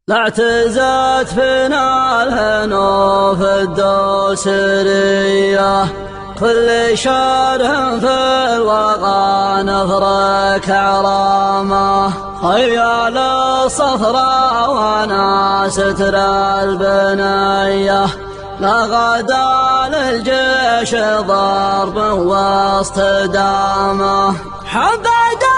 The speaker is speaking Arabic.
لا اعتزت فينا الهنوف الدوسرية، كل شهر في الوغى نفرك عرامه، خيال الصفراء وانا ستر البنية، لا غدا للجيش ضرب واصطدامه، حبذا